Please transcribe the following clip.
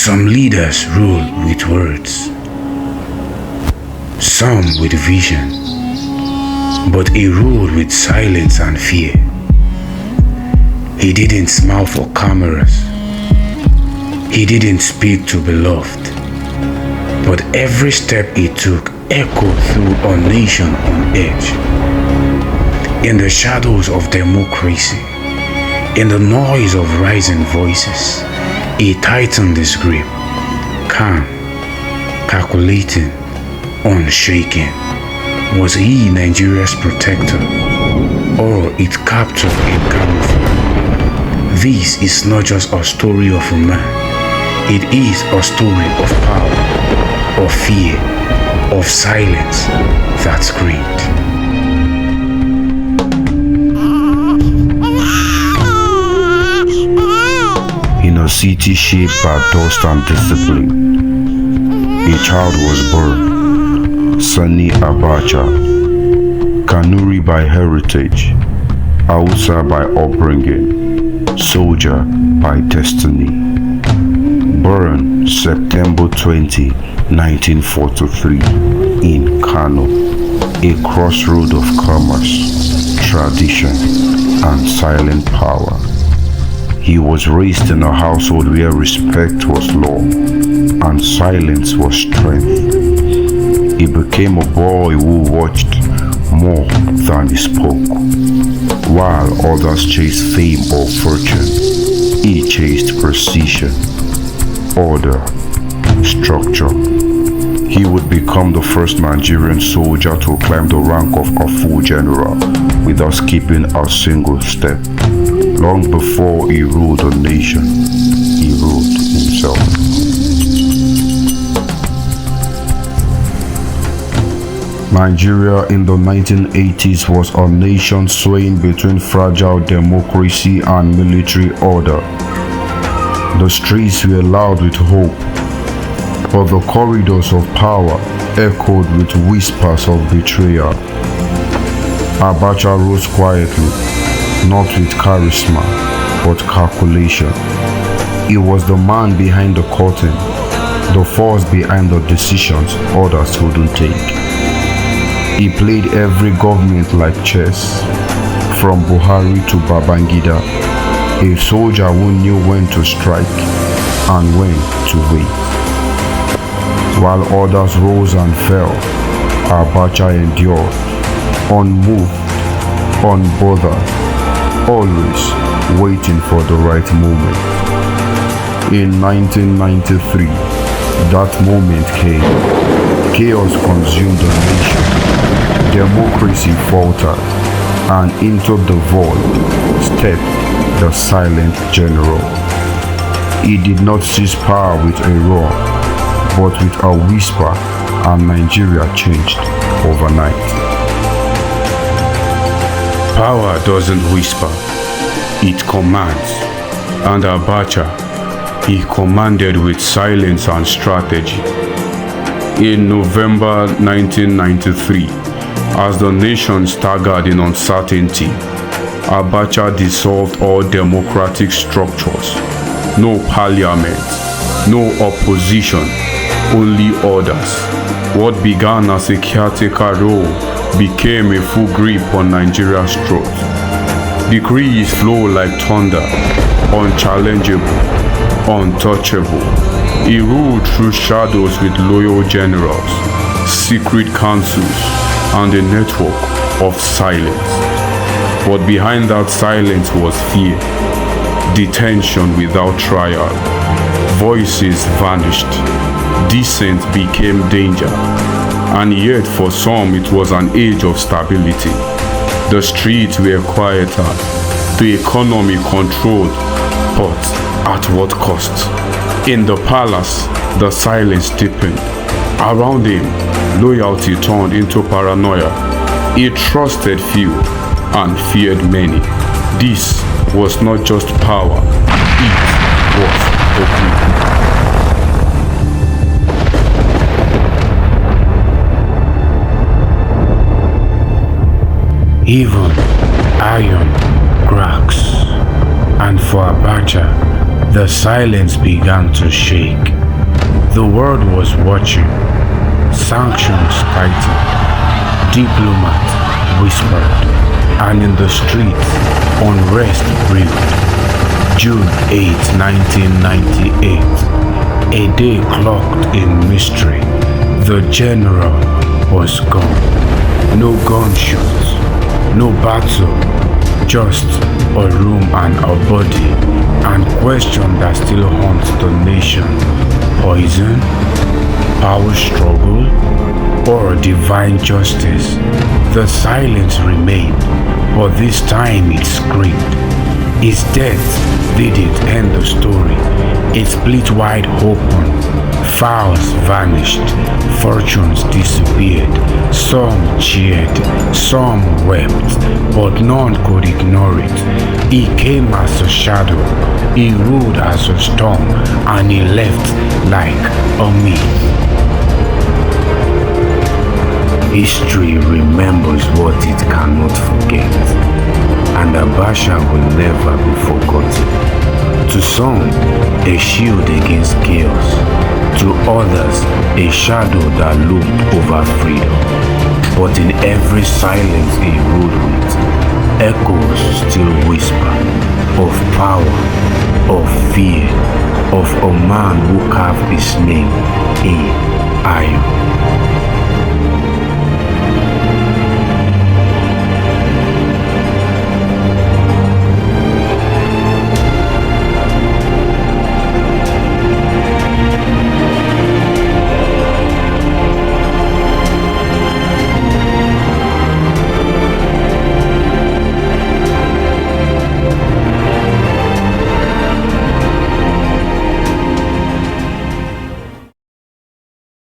Some leaders rule with words, some with vision, but he ruled with silence and fear. He didn't smile for cameras. He didn't speak to beloved. But every step he took echoed through a nation on edge. In the shadows of democracy, in the noise of rising voices, he tightened his grip, calm, calculating, unshaken. Was he Nigeria's protector, or its captor in camouflage? This is not just a story of a man. It is a story of power, of fear, of silence that screamed. In a city shaped by dust and discipline, a child was born, Sani Abacha, Kanuri by heritage, Hausa by upbringing, soldier by destiny. Born September 20, 1943 in Kano, a crossroad of commerce, tradition, and silent power. He was raised in a household where respect was law and silence was strength. He became a boy who watched more than he spoke. While others chased fame or fortune, he chased precision, order, structure. He would become the first Nigerian soldier to climb the rank of a full general without skipping a single step. Long before he ruled a nation, he ruled himself. Nigeria in the 1980s was a nation swaying between fragile democracy and military order. The streets were loud with hope, but the corridors of power echoed with whispers of betrayal. Abacha rose quietly, not with charisma, but calculation. He was the man behind the curtain, the force behind the decisions others couldn't take. He played every government like chess, from Buhari to Babangida, a soldier who knew when to strike and when to wait. While others rose and fell, Abacha endured, unmoved, unbothered, always waiting for the right moment. In 1993, that moment came. Chaos consumed the nation. Democracy faltered, and into the void stepped the silent general. He did not seize power with a roar, but with a whisper, and Nigeria changed overnight. Power doesn't whisper, it commands. And Abacha, he commanded with silence and strategy. In November 1993, as the nation staggered in uncertainty, Abacha dissolved all democratic structures. No parliament, no opposition, only orders. What began as a caretaker role became a full grip on Nigeria's throat. Decrees flow like thunder, unchallengeable, untouchable. He ruled through shadows with loyal generals, secret councils, and a network of silence. But behind that silence was fear, detention without trial. Voices vanished, dissent became danger, and yet for some it was an age of stability. The streets were quieter, the economy controlled, but at what cost? In the palace, the silence deepened. Around him, loyalty turned into paranoia. He trusted few and feared many. This was not just power, it was the grip. Even iron cracks, and for Abacha, The silence began to shake. The world was watching. Sanctions tightened. Diplomats whispered. And in the streets, unrest brewed. June 8, 1998. A day clocked in mystery. The general was gone. No gunshots, no battle, just a room and a body, and question that still haunts the nation. Poison, power struggle, or divine justice? The silence remained, but this time it screamed. His death didn't end the story. It split wide open. Files vanished. Fortunes disappeared. Some cheered, some wept, but none could ignore it. He came as a shadow. He ruled as a storm, and he left like a myth. History remembers what it cannot forget, and Abacha will never be forgotten. To some, a shield against chaos. To others, a shadow that loomed over freedom. But in every silence he ruled with, echoes still whisper of power, of fear, of a man who carved his name in iron.